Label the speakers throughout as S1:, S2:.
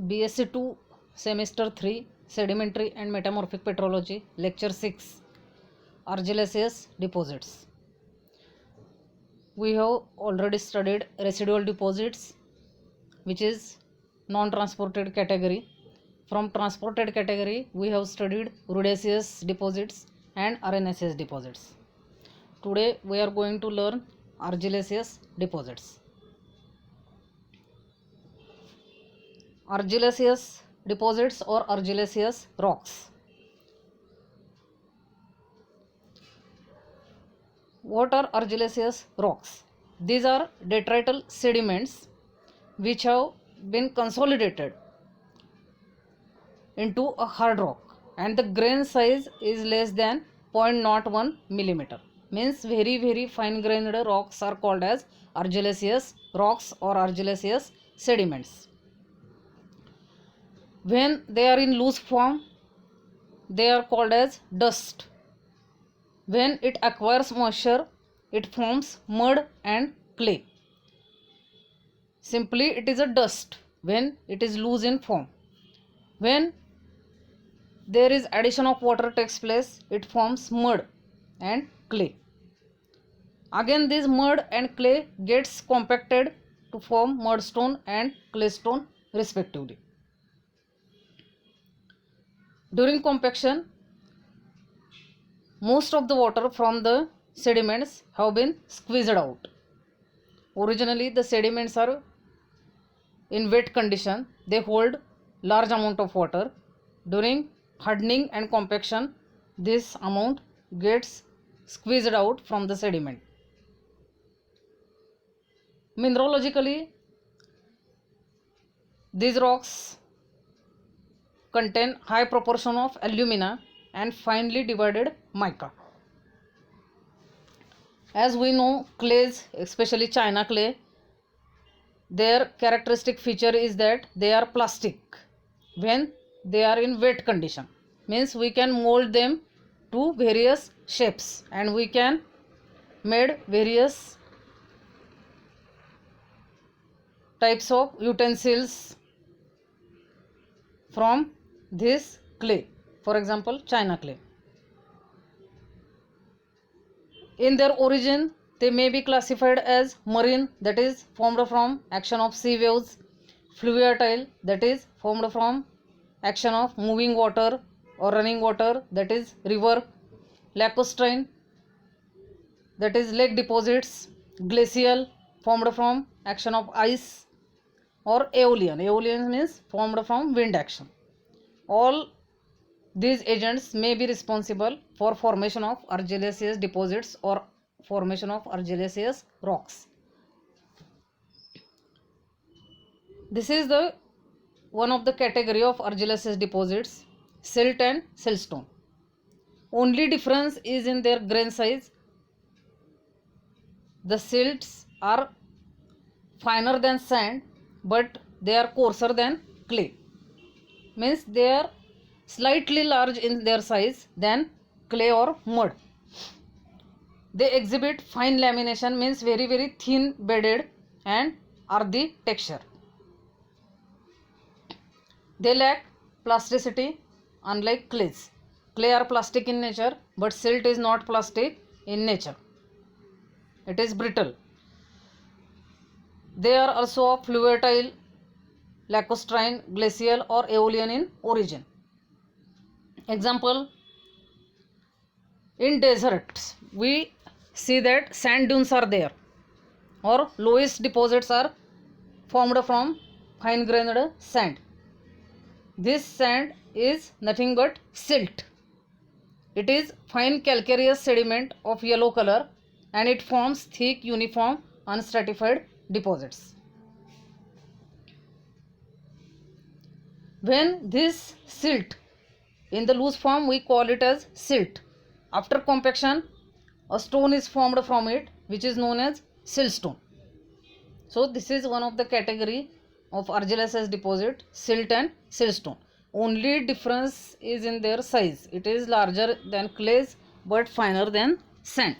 S1: BSc 2 Semester 3 Sedimentary and Metamorphic Petrology Lecture 6 Argillaceous Deposits. We have already studied residual deposits, which is non-transported category. From transported category we have studied rudiaceous deposits and arenaceous deposits. Today we are going to learn argillaceous deposits. Argillaceous deposits or argillaceous rocks. What are argillaceous rocks? These are detrital sediments which have been consolidated into a hard rock, and the grain size is less than 0.01 millimeter. Means very fine grained rocks are called as argillaceous rocks or argillaceous sediments. When they are in loose form, they are called as dust. When it acquires moisture, it forms mud and clay. Simply it is a dust when it is loose in form. When there is addition of water takes place, it forms mud and clay. Again this mud and clay gets compacted to form mudstone and claystone respectively. During compaction, most of the water from the sediments have been squeezed out. Originally the sediments are in wet condition, they hold large amount of water. During hardening and compaction, this amount gets squeezed out from the sediment. Mineralogically, these rocks contain high proportion of alumina and finely divided mica. As we know, clays, especially China clay, their characteristic feature is that they are plastic when they are in wet condition. Means we can mold them to various shapes and we can make various types of utensils from this clay, for example China clay. In their origin they may be classified as marine, that is formed from action of sea waves, fluviatile, that is formed from action of moving water or running water, that is river, lacustrine, that is lake deposits, glacial, formed from action of ice, or aeolian. Aeolian means formed from wind action. All these agents may be responsible for formation of argillaceous deposits or formation of argillaceous rocks. This is the one of the category of argillaceous deposits, silt and siltstone. Only difference is in their grain size. The silts are finer than sand, but they are coarser than clay. Means they are slightly large in their size than clay or mud. They exhibit fine lamination, means very thin bedded and earthy texture. They lack plasticity unlike clays. Clay are plastic in nature, but silt is not plastic in nature. It is brittle. They are also fluviatile, lacustrine, glacial or aeolian in origin. Example, in deserts we see that sand dunes are there, or lowest deposits are formed from fine grained sand. This sand is nothing but silt. It is fine calcareous sediment of yellow color and it forms thick uniform unstratified deposits. When this silt in the loose form, we call it as silt. After compaction, a stone is formed from it which is known as siltstone. So this is one of the category of argillaceous deposit, silt and siltstone. Only difference is in their size. It is larger than clays but finer than sand.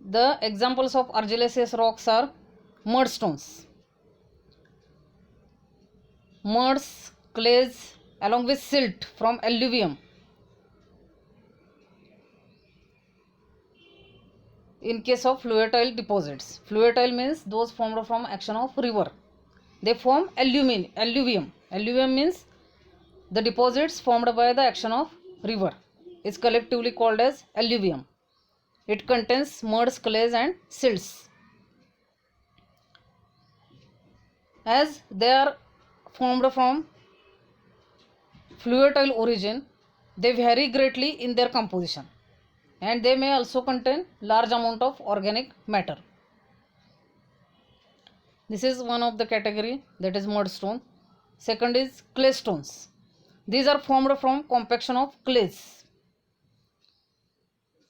S1: The examples of argillaceous rocks are mudstones. muds, clays along with silt from alluvium. In case of fluviatile deposits, fluviatile means those formed from action of river. They form alluvium. Alluvium means the deposits formed by the action of river is collectively called as alluvium. It contains muds, clays and silts. As they are formed from fluviatile origin, they vary greatly in their composition and they may also contain large amount of organic matter. This is one of the category, that is mudstone. Second is clay stones. These are formed from compaction of clays.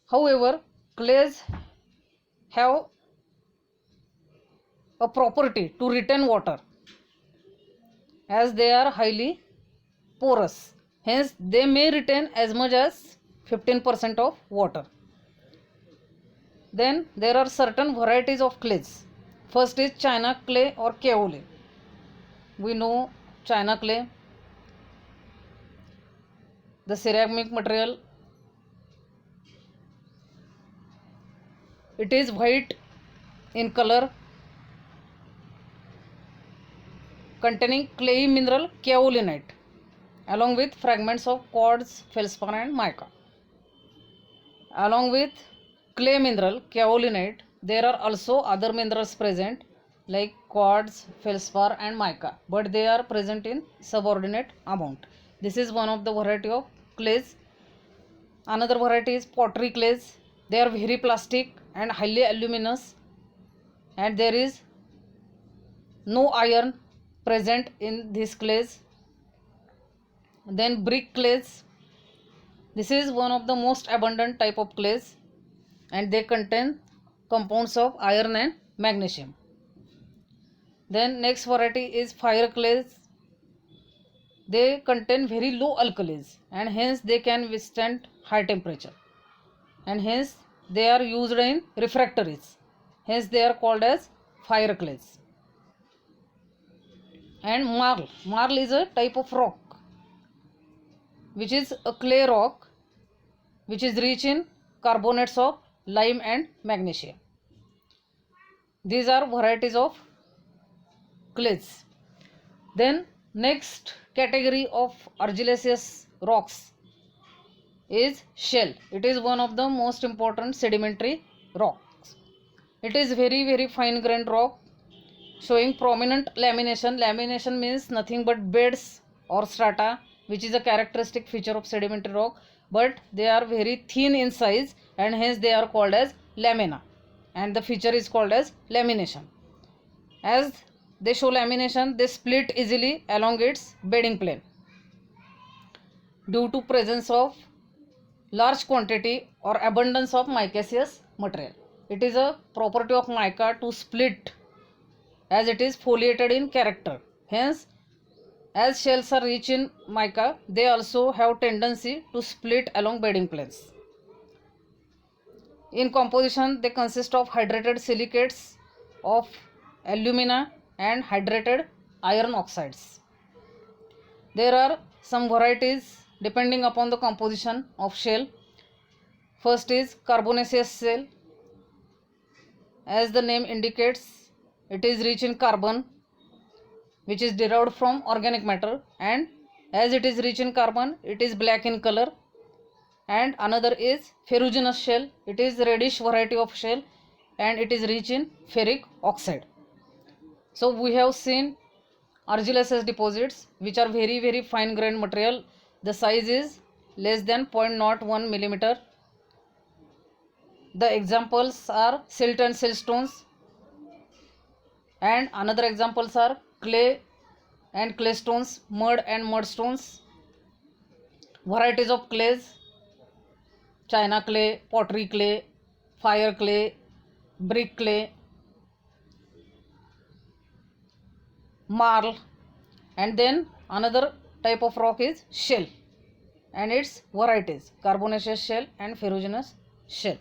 S1: However, clays have a property to retain water as they are highly porous. Hence, they may retain as much as 15% of water. Then there are certain varieties of clays. First is China clay or kaolin. We know China clay, the ceramic material. It is white in color, containing clayey mineral kaolinite along with fragments of quartz, feldspar and mica. Along with clay mineral kaolinite, there are also other minerals present like quartz, feldspar and mica, but they are present in subordinate amount. This is one of the variety of clays. Another variety is pottery clays. They are very plastic and highly aluminous, and there is no iron present in these clays. Then brick clays. This is one of the most abundant type of clays and they contain compounds of iron and magnesium. Then next variety is fire clays. They contain very low alkalis and hence they can withstand high temperature, and hence they are used in refractories. Hence they are called as fire clays. And marl. Marl is a type of rock which is a clay rock which is rich in carbonates of lime and magnesium. These are varieties of clays. Then next category of argillaceous rocks is shell. It is one of the most important sedimentary rocks. It is very fine grained rock showing prominent lamination. Lamination means nothing but beds or strata, which is a characteristic feature of sedimentary rock, but they are very thin in size and hence they are called as lamina, and the feature is called as lamination. As they show lamination, they split easily along its bedding plane due to presence of large quantity or abundance of micaceous material. It is a property of mica to split as it is foliated in character. Hence, as shells are rich in mica, they also have tendency to split along bedding planes. In composition, they consist of hydrated silicates of alumina and hydrated iron oxides. There are some varieties depending upon the composition of shell. First is carbonaceous shell. As the name indicates, it is rich in carbon, which is derived from organic matter, and as it is rich in carbon, it is black in color. And another is ferruginous shell. It is reddish variety of shell and it is rich in ferric oxide. So we have seen argillaceous deposits which are very fine grained material. The size is less than 0.01 millimeter. The examples are silt and siltstones, and another examples are clay and clay stones, mud and mudstones. Varieties of clays: China clay, pottery clay, fire clay, brick clay, marl, and then another type of rock is shell and its varieties: carbonaceous shell and ferruginous shell.